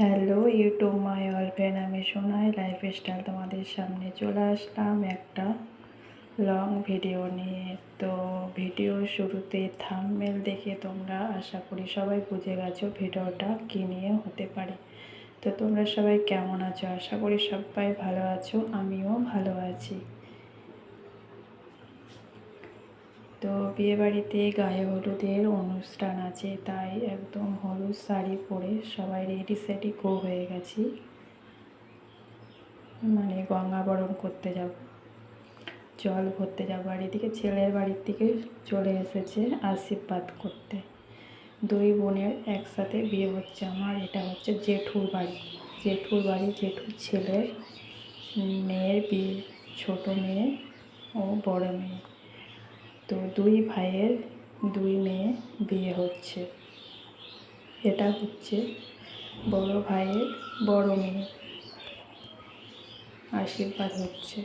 Hello YouTube my all friend, আমি Sonai lifestyle তোমাদের সামনে চলে আসলাম একটা লং ভিডিও নিয়ে। তো ভিডিও শুরুতে থাম্বনেল দেখে তোমরা আশা করি সবাই বুঝে গেছো ভিডিওটা কী নিয়ে হতে পারে। তো তোমরা সবাই কেমন আছো? আশা করি সবাই ভালো আছো, আমিও ভালো আছি। তো বিয়েবাড়িতে গায়ে হলুদের অনুষ্ঠান আছে, তাই একদম হলুদ শাড়ি পরে সবাই রেডি সেডি হয়ে গেছি, মানে গঙ্গাবরণ করতে যাব, জল ভরতে যাব। আর এদিকে ছেলের বাড়ির থেকে চলে এসেছে আশীর্বাদ করতে। দুই বোনের একসাথে বিয়ে হচ্ছে। আমার এটা হচ্ছে জেঠুর বাড়ি, জেঠুর ছেলের মেয়ের বিয়ে, ছোট মেয়ে ও বড় মেয়ে। তো দুই ভাইয়ের দুই মেয়ে বিয়ে হচ্ছে। এটা হচ্ছে বড় ভাইয়ের বড় মেয়ে, আশীর্বাদ হচ্ছে।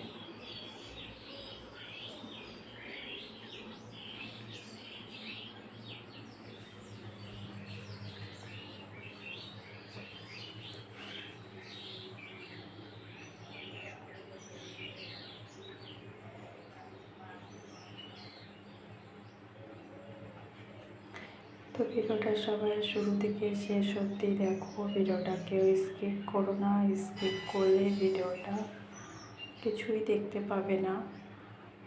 তো ভিডিওটা সবাই শুরু থেকে শেষ অবধি দেখো, ভিডিওটা কেউ স্কিপ করো না। স্কিপ করলে ভিডিওটা কিছুই দেখতে পাবে না।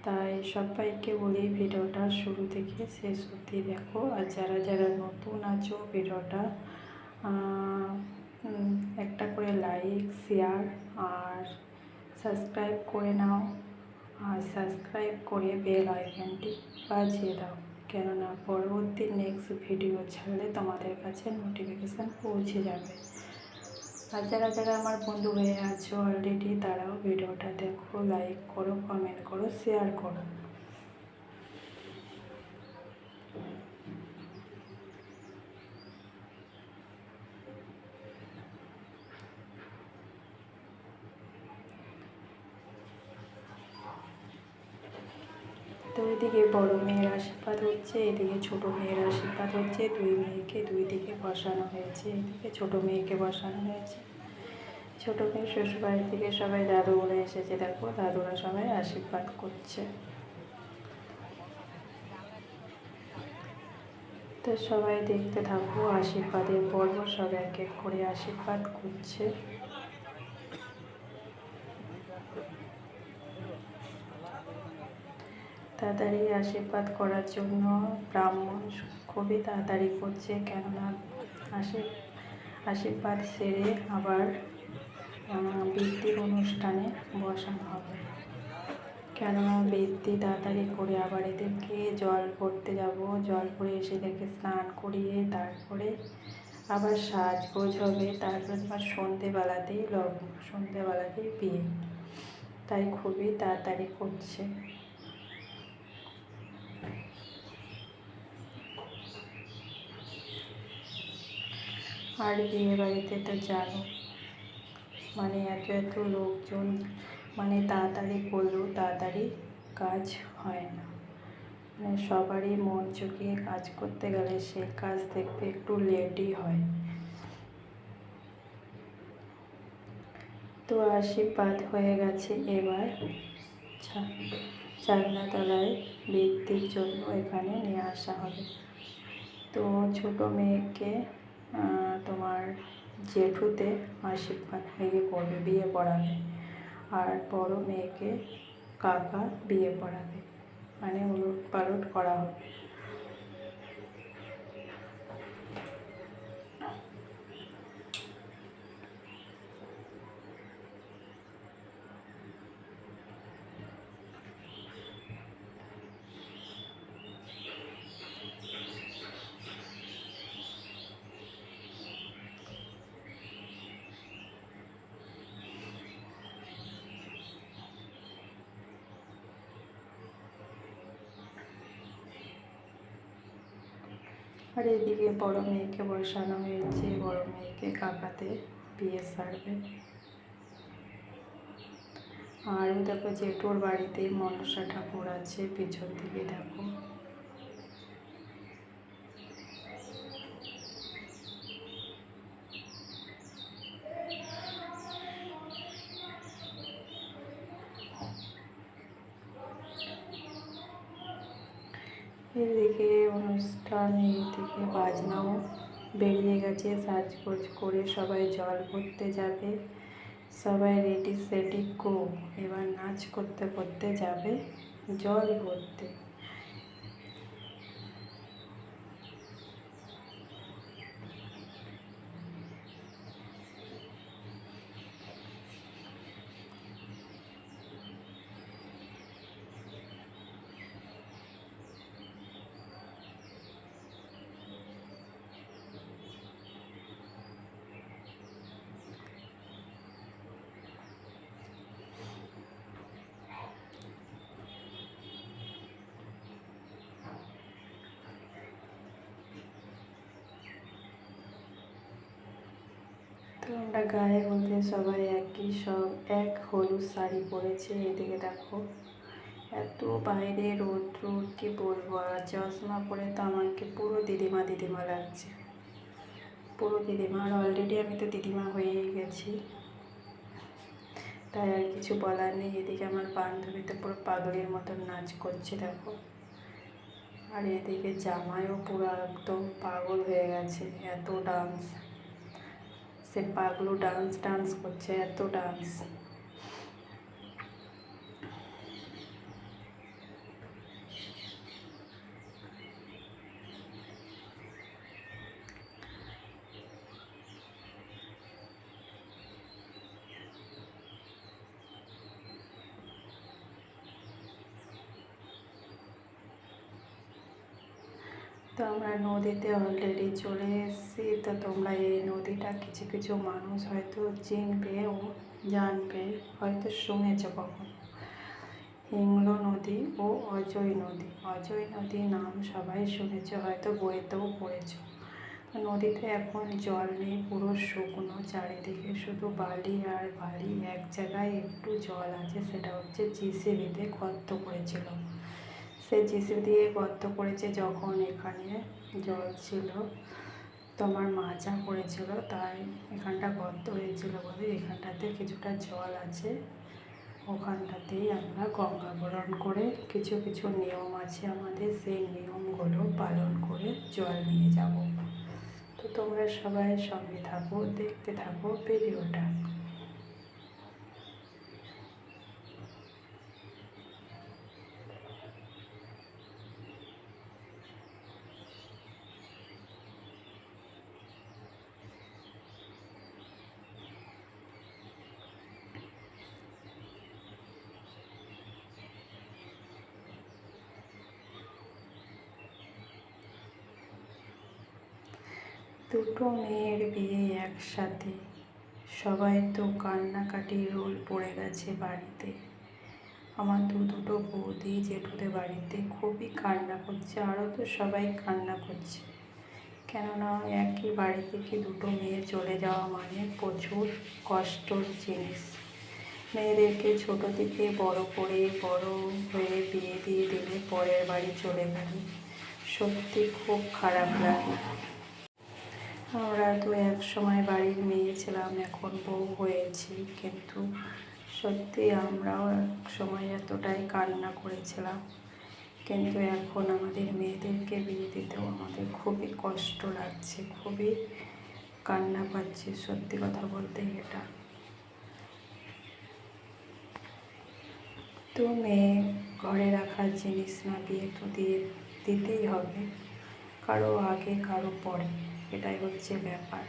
তাই সবাইকে বলি ভিডিওটা শুরু থেকে শেষ অবধি দেখো। আর যারা যারা নতুন আছো, ভিডিওটা একটা করে লাইক, শেয়ার আর সাবস্ক্রাইব করে নাও। আর সাবস্ক্রাইব করে বেল আইকনটি বাজিয়ে দাও, কেননা পরবর্তী নেক্সট ভিডিও ছাড়লে তোমাদের কাছে নোটিফিকেশান পৌঁছে যাবে। আর যারা যারা আমার বন্ধু হয়ে আছো অলরেডি, তারাও ভিডিওটা দেখো, লাইক করো, কমেন্ট করো, শেয়ার করো। তো এদিকে বড় মেয়ের আশীর্বাদ হচ্ছে, এদিকে ছোট মেয়ের আশীর্বাদ হচ্ছে। দুই মেয়েকে দুই দিকে বসানো হয়েছে। এদিকে ছোট মেয়েকে বসানো হয়েছে। ছোট মেয়ে শ্বশুরবাড়ির থেকে সবাই দাদু বলে এসেছে, দেখো দাদুরা সবাই আশীর্বাদ করছে। তো সবাই দেখতে থাকবো আশীর্বাদের পর্ব, সব এক এক করে আশীর্বাদ করছে। তাড়াতাড়ি আশীর্বাদ করার জন্য ব্রাহ্মণ খুবই তাড়াতাড়ি করছে, কেননা আশীর্বাদ সেরে আবার বৃদ্ধির অনুষ্ঠানে বসানো হবে। কেননা বৃদ্ধি তাড়াতাড়ি করে আবার এদেরকে জল ভরতে যাব, জল ভরে এসে এদেরকে স্নান করিয়ে তারপরে আবার সাজগোজ হবে। তারপরে তোমার সন্ধেবেলাতেই বিয়ে, তাই খুবই তাড়াতাড়ি করছে। আর বিয়ে বাড়িতে তো জানো, মানে এত এত লোকজন, মানে তাড়াতাড়ি করলেও তাড়াতাড়ি কাজ হয় না। মানে সবারই মন চুকিয়ে কাজ করতে গেলে সেই কাজ দেখতে একটু লেটই হয়। তো আশীর্বাদ হয়ে গেছে, এবার চাকনাতলায় বৃদ্ধির জন্য এখানে নিয়ে আসা হবে। তো ছোট মেয়েকে তোমার জেঠুতে আশীর্বাদ করবে, বিয়ে পড়াবে। আর বড় মেয়েকে কাকা বিয়ে পড়াবে, মানে উলট পালট করা হবে। আর এদিকে বড় মেয়েকে বসানো হয়েছে, বড় মেয়েকে কাকাতে বিয়ে সারবে। আর দেখো জেঠুর বাড়িতে মনসা ঠাকুর আছে, পিছন দিকে দেখো। এদিকে অনুষ্ঠান, এইদিকে বাজনাও বেরিয়ে গেছে। সাজগোজ করে সবাই জল ভরতে যাবে। সবাই রেডি সেডি গো, এবার নাচ করতে করতে যাবে জল ভরতে। তো আমরা গায়ে হলুদে সবাই একই, সব এক হলুদ শাড়ি পরেছে। এদিকে দেখো এত বাইরে রৌদ্র, কি বলবো, আর চশমা পরে তো আমাকে পুরো দিদিমা দিদিমা লাগছে, পুরো দিদিমা। আর অলরেডি আমি তো দিদিমা হয়েই গেছি, তাই আর কিছু বলার নেই। এদিকে আমার বান্ধবী তো পুরো পাগলের মতন নাচ করছে দেখো। আর এদিকে জামাইও পুরো একদম পাগল হয়ে গেছে, এত ডান্স, সে পাগলু ডান্স ডান্স করছে, এত ডান্স। তো আমরা নদীতে অলরেডি চলে এসেছি। তো তোমরা এই নদীটা কিছু কিছু মানুষ হয়তো চিনবে ও জানবে, হয়তো শুনেছ কখন। হিংলো নদী ও অজয় নদী, অজয় নদী নাম সবাই শুনেছ, হয়তো বইতেও পড়েছ। নদীতে এখন জল নেই, পুরো শুকনো, চারিদিকে শুধু বালি আর বালি। এক জায়গায় একটু জল আছে, সেটা হচ্ছে জিসিবিতে গর্ত করেছিল। সে জিসিবি দিয়ে গর্ত করেছে যখন এখানে জল ছিল, তো আমার মাজা পড়েছিল, তাই এখানটা গর্ত হয়েছিল বলে এখানটাতে কিছুটা জল আছে। ওখানটাতেই আমরা গঙ্গা বরণ করে, কিছু কিছু নিয়ম আছে আমাদের, সেই নিয়মগুলো পালন করে জল নিয়ে যাব। তো তোমরা সবাই সঙ্গে থাকো, দেখতে থাকো ভিডিওটা। দুটো মেয়ের বিয়ে একসাথে, সবাই তো কান্নাকাটি রোল পড়ে গেছে বাড়িতে। আমার দুটো বৌদি জেঠুদের বাড়িতে খুবই কান্না করছে, আরও তো সবাই কান্না করছে। কেননা একই বাড়ি থেকে দুটো মেয়ে চলে যাওয়া মানে প্রচুর কষ্টর জিনিস। মেয়েদেরকে ছোটো থেকে বড় করে, বড় হয়ে বিয়ে দিয়ে দিলে পরের বাড়ি চলে গেলে সত্যি খুব খারাপ লাগে। আমরা তো এক সময় বাড়ির মেয়ে ছিলাম, এখন বউ হয়েছি, কিন্তু সত্যি আমরাও এক সময় এতটাই কান্না করেছিলাম। কিন্তু এখন আমাদের মেয়েদেরকে বিয়ে দিতেও আমাদের খুবই কষ্ট লাগছে, খুবই কান্না পাচ্ছে, সত্যি কথা বলতে এটা। তো মেয়ে ঘরে রাখার জিনিস না, বিয়ে তো দিতেই হবে, কারো আগে কারো পরে, এটাই হচ্ছে ব্যাপার।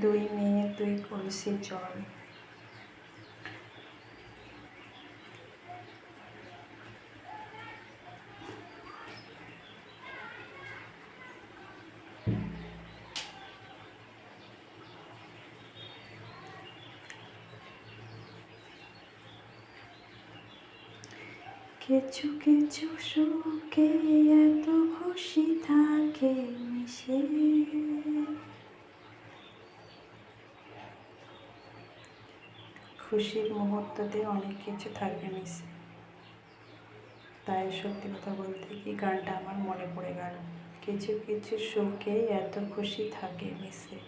দুই মেয়ে 2 কলসি জল। কিছু কিছু সুখে এত খুশি থাকে মিশে, খুশির মুহূর্ততে অনেক কিছু থাকে মিশে। তাই সত্যি কথা বলতে কি গানটা আমার মনে পড়ে গেল, কিছু কিছু সুখে এত খুশি থাকে মিশে।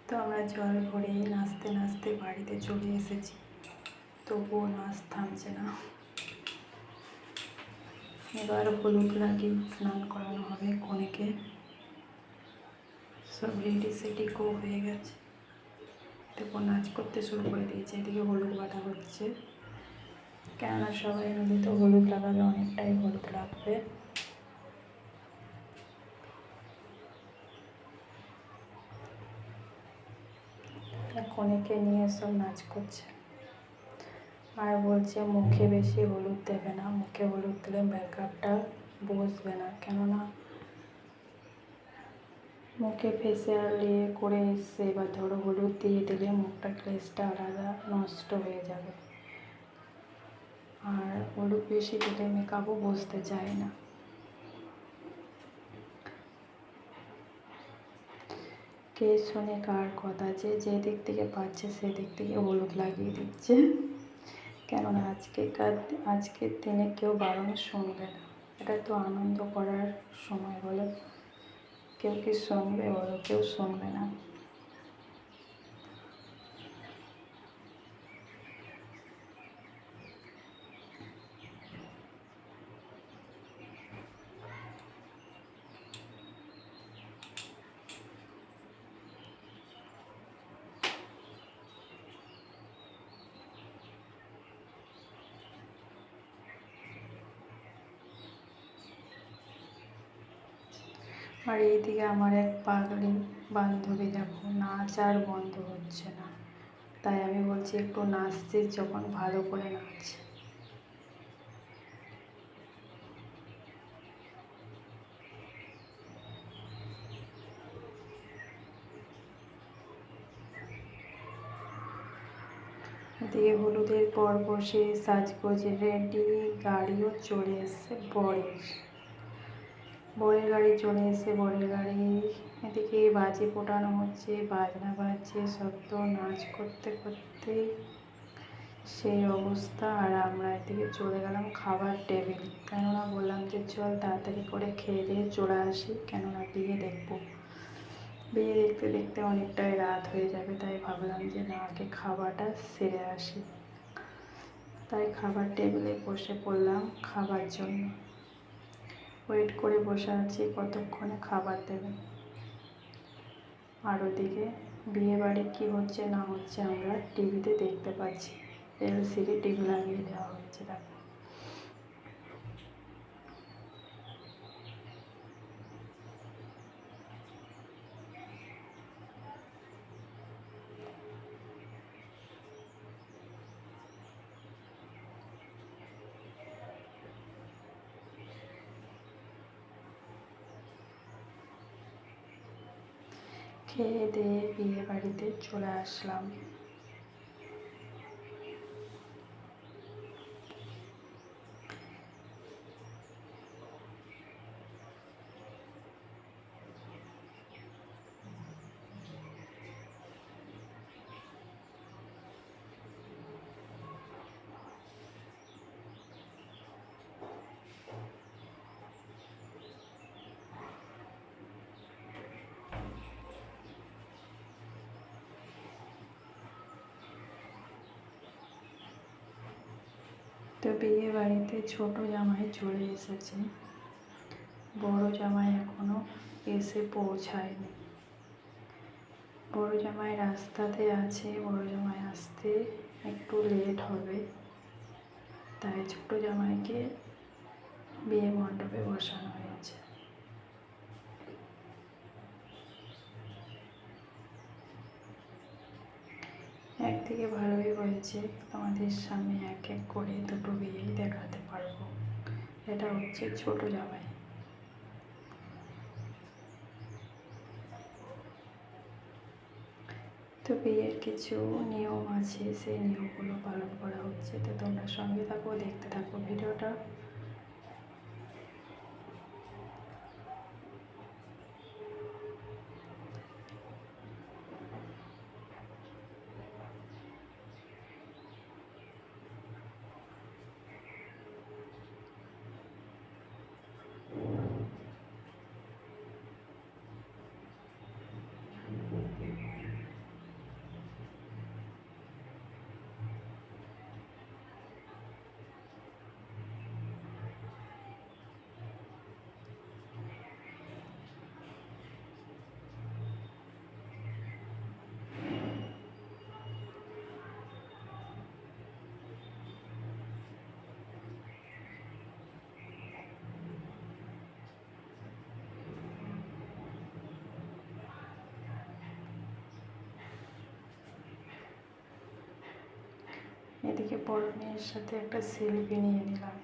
তো আমরা জল ভরে নাচতে নাচতে বাড়িতে চলে এসেছি, তবুও নাচ থামছে না। এবার হলুদ লাগিয়ে স্নান করানো হবে কনেকে। সব রেডি সেডি হয়ে গেছে, দেখো নাচ করতে শুরু করে দিয়েছে। এদিকে হলুদ বাটা হচ্ছে, কেননা সবাই মিলে তো হলুদ লাগাবে, অনেকটাই হলুদ লাগবে। কনেকে নিয়ে সব নাচ করছে, আর বলছে মুখে বেশি হলুদ দেবে না, মুখে হলুদ দিলে মেকআপটা বসবে না, কেননা মুখে ফেসিয়াল করে এসছে। এবার ধরো হলুদ দিয়ে দিলে মুখটা গ্লেজটা আলাদা নষ্ট হয়ে যাবে, আর হলুদ বেশি দিলে মেকআপও বসতে চায় না। কে শোনে কার কথা, যে যে দিক থেকে পাচ্ছে সেদিক থেকে হলুদ লাগিয়ে দিচ্ছে। কেননা আজকের দিনে কেউ বারণ শুনবে না। এটা তো আনন্দ করার সময়, বলো কেউ কি শুনবে? বলো কেউ শুনবে না। আর এইদিকে আমার এক পাগলি বান্ধবী দেখো, নাচ আর বন্ধ হচ্ছে না। তাই আমি বলছি একটু নাচছিস যখন, ভালো করে নাচ। এদিকে হলুদের পর বসে সাজগোজে রেডি, গাড়িও চলে এসছে বরের গাড়ি চলে এসে বরের গাড়ি। এদিকে বাজি ফোটানো হচ্ছে, বাজনা বাজছে, শব্দ, নাচ করতে করতে সেই অবস্থা। আর আমরা এদিকে চলে গেলাম খাবার টেবিল, কেননা বললাম যে চল তাড়াতাড়ি করে খেয়ে দিয়ে চলে আসি, কেননা বিয়ে দেখবো। বিয়ে দেখতে দেখতে অনেকটাই রাত হয়ে যাবে, তাই ভাবলাম যে না, আগে খাবারটা সেরে আসি। তাই খাবার টেবিলে বসে পড়লাম খাবার জন্য। ওয়েট করে বসে আছি কতক্ষণে খাবার দেবে। আর ওদিকে বিয়ে বাড়ি কী হচ্ছে না হচ্ছে আমরা টিভিতে দেখতে পাচ্ছি। এলসিডি টিভি লাগিয়ে দেওয়া হয়েছে দেখো। খেয়ে দিয়ে বিয়ে বাড়িতে চলে আসলাম। তো বিয়ে বাড়িতে ছোট জামাই চলে এসেছে, বড় জামাই এখনো এসে পৌঁছায়নি। বড় জামাই রাস্তাতে আছে, বড় জামাই আসতে একটু লেট হবে, তাই ছোট জামাইকে বিয়ে মণ্ডপে বসানো হয়েছে। একদিকে ভালোই হয়েছে, তোমাদের সামনে এক এক করে দুটো বিয়েই দেখাতে পারবো। এটা হচ্ছে ছোট জামাই। তো বিয়ের কিছু নিয়ম আছে, সেই নিয়মগুলো পালন করা হচ্ছে। তো তোমরা সঙ্গে থাকো, দেখতে থাকো ভিডিওটা। এদিকে বড় মেয়ের সাথে একটা সেলফি নিয়ে নিলাম।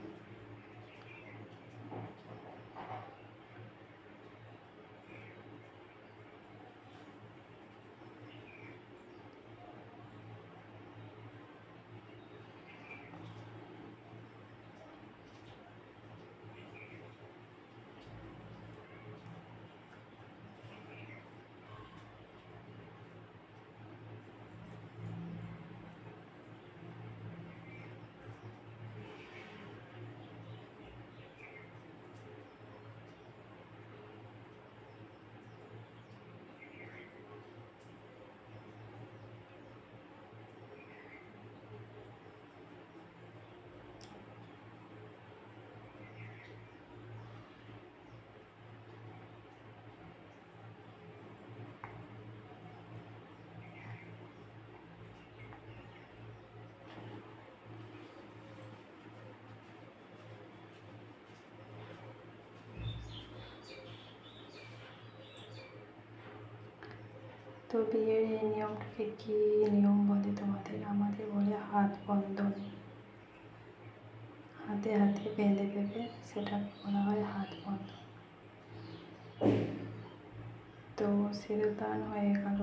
তো বিয়ের এই নিয়মটাকে কী নিয়ম বলে তোমাদের? আমাদের বলে হাত বন্ধন। হাতে হাতে বেঁধে দেবে, সেটাকে বলা হয় হাত বন্ধন। তো সিঁদুরদান হয়ে গেল।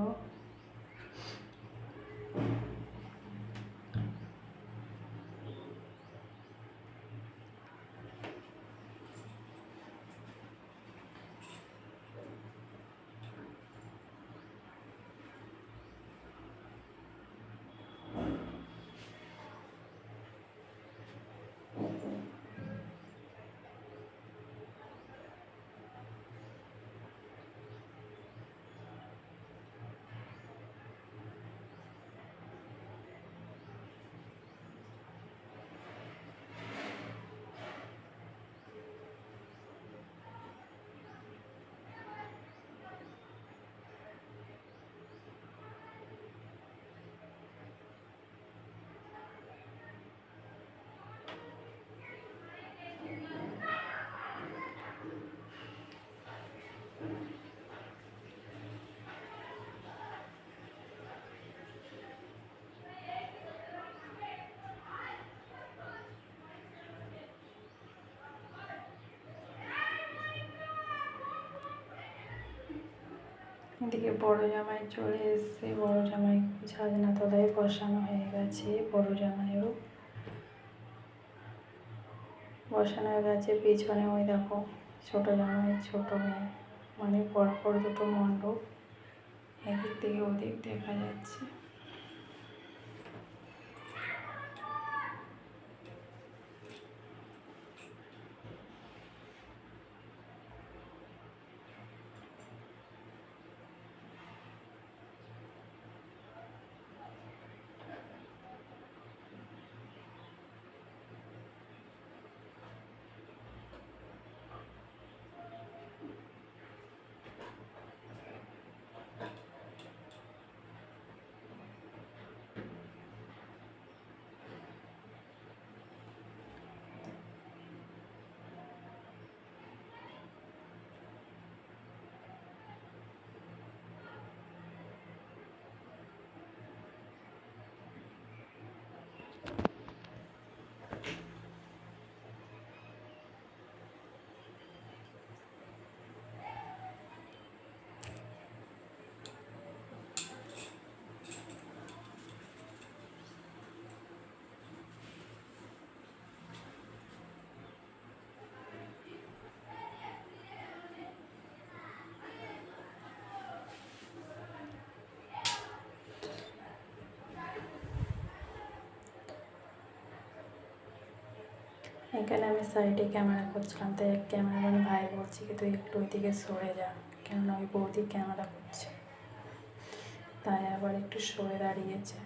এদিকে বড় জামাই চলে এসছে। বড় জামাই সাজনা তলায় বসানো হয়ে গেছে। বড় জামাইও বসানো হয়ে গেছে। পিছনে ওই দেখো ছোট জামাই ছোট মেয়ে, মানে পরপর দুটো মণ্ডপ এদিক থেকে ওদিক দেখা যাচ্ছে। এখানে আমি সাইডে ক্যামেরা করছিলাম, তাই এক ক্যামেরাম্যান ভাই বলছি কি তুই একটু ওইদিকে সরে যা, কেননা ওই বৌদি ক্যামেরা করছে, তাই আবার একটু সরে দাঁড়িয়েছে।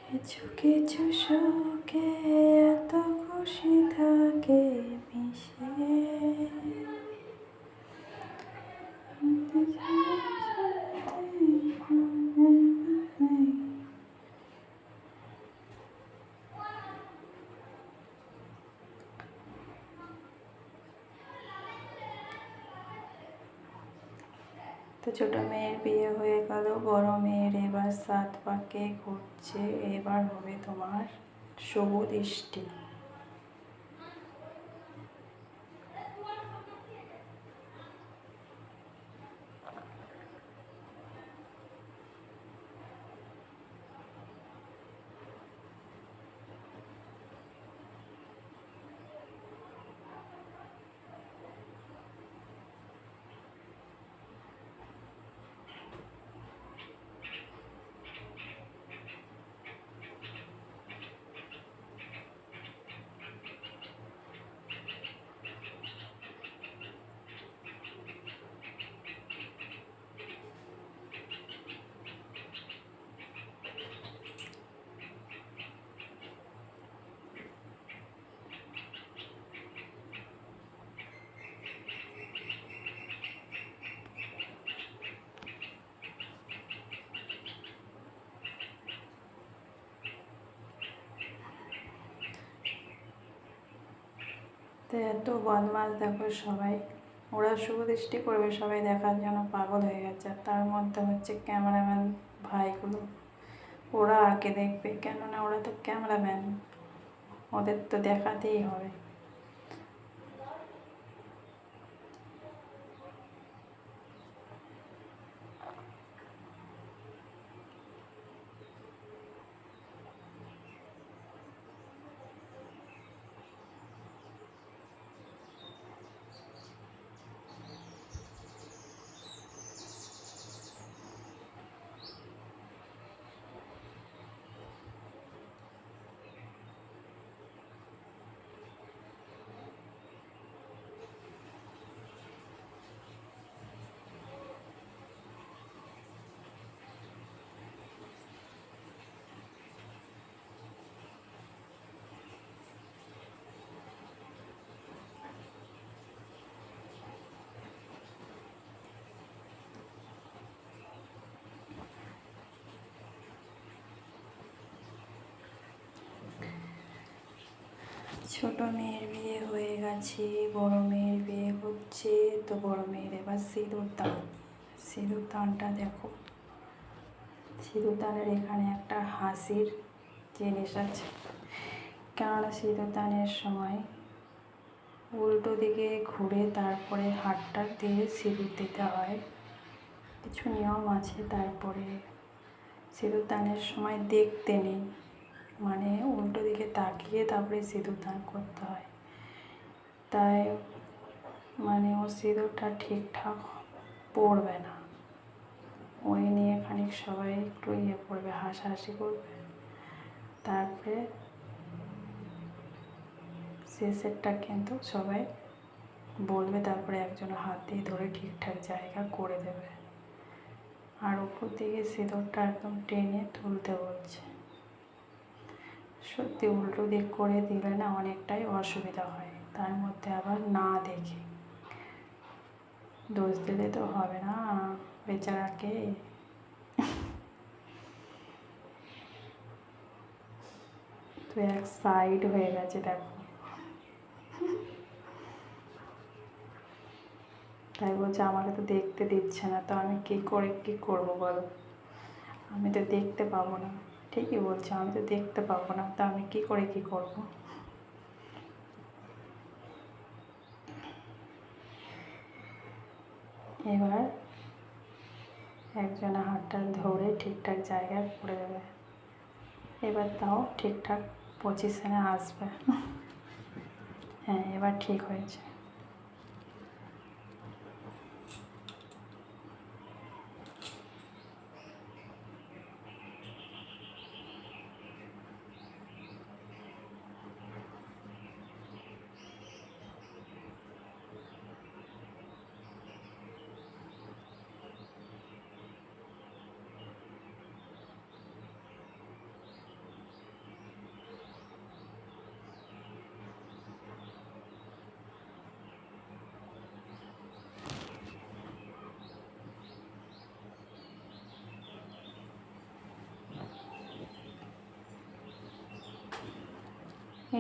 কিছু কিছু সুখে এত খুশি থাকে মিশে, তো ছোটো মেয়ের বিয়ে হয়ে গেল। বড় মেয়ের এবার 7 পাকে ঘুরছে। এবার হবে তোমার শুভ দৃষ্টি। এত বদমাস দেখো সবাই, ওরা শুভ দৃষ্টি করবে সবাই দেখার জন্য পাগল হয়ে গেছে, আর তার মধ্যে হচ্ছে ক্যামেরাম্যান ভাইগুলো, ওরা আগে দেখবে, কেননা ওরা তো ক্যামেরাম্যান, ওদের তো দেখাতেই হবে। ছোট মেয়ের বিয়ে হয়ে গেছে, বড় মেয়ের বিয়ে হচ্ছে। তো বড় মেয়ের এবার সিঁদুর দানটা দেখো, সিঁদুর দানের এখানে একটা হাসির জিনিস আছে, কেননা সিঁদুর দানের সময় উল্টো দিকে ঘুরে তারপরে হাতটা দিয়ে সিঁদুর দিতে হয়, কিছু নিয়ম আছে। তারপরে সিঁদুর দানের সময় দেখতে নেই, মানে উল্টো দিকে তাকিয়ে তারপরে সিঁদুর দান করতে হয়। তাই মানে ও সিঁদুরটা ঠিকঠাক পড়বে না, ওই নিয়ে খানিক সবাই একটু করবে, হাসাহাসি করবে। তারপরে শেষেরটা কিন্তু সবাই বলবে, তারপরে একজন হাত দিয়ে ধরে ঠিকঠাক জায়গা করে দেবে, আর উপর দিকে সিঁদুরটা একদম টেনে তুলতে বলছে। সত্যি উল্টো দিক করে দিলে না অনেকটাই অসুবিধা হয়, তার মধ্যে আবার না দেখে দোষ দিলে তো হবে না বেচারাকে। তো এক সাইড হয়ে গেছে দেখো, তাই বলছে আমাকে তো দেখতে দিচ্ছে না, তো আমি কী করবো বলো, আমি তো দেখতে পাবো না। ঠিকই বলছে, আমি তো দেখতে পাবো না, তো আমি কী করবো। এবার একজনের হাতটা ধরে ঠিকঠাক জায়গায় করে দেবে, এবার তাও ঠিকঠাক পজিশনে আসবে। হ্যাঁ, এবার ঠিক হয়েছে।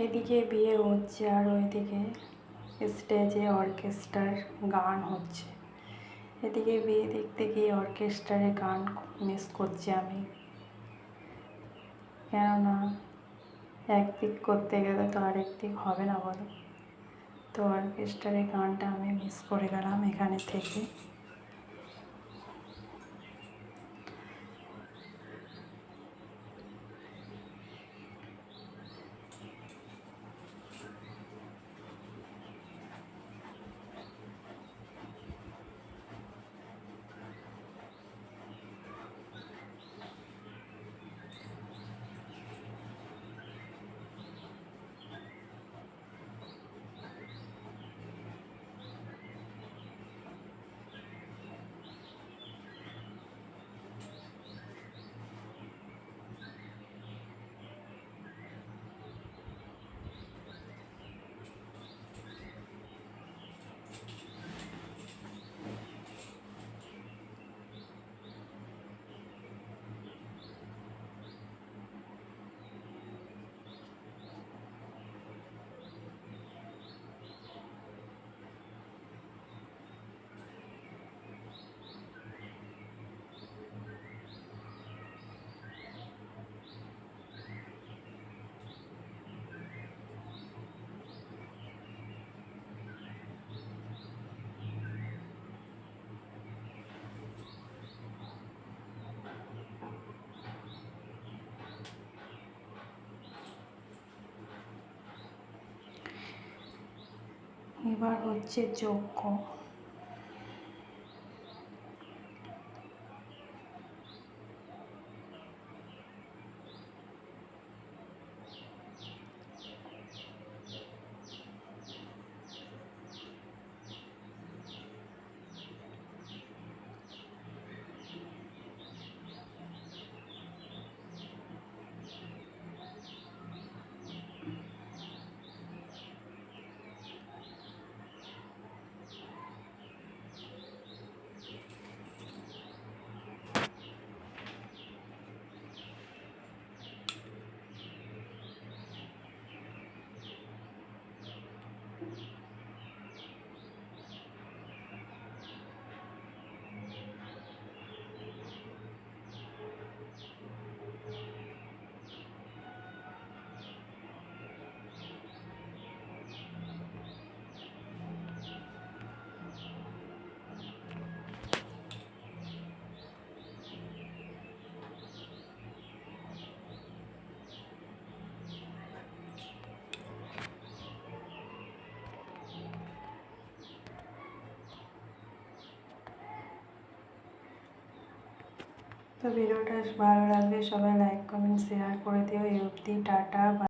এদিকে বিয়ে হচ্ছে আর ওইদিকে স্টেজে অর্কেস্ট্রার গান হচ্ছে। এদিকে বিয়ে দেখতে গিয়ে অর্কেস্ট্রারে গান মিস করছি আমি, কেননা একদিক করতে গেলে তো আরেক দিক হবে না বলো। তো অর্কেস্ট্রারে গানটা আমি মিস করে গেলাম এখানে থেকে। এবার হচ্ছে যজ্ঞ। তো ভিডিওটা ভালো লাগলে সবাই লাইক কমেন্ট শেয়ার করে দিও। এই অবধি, টাটা।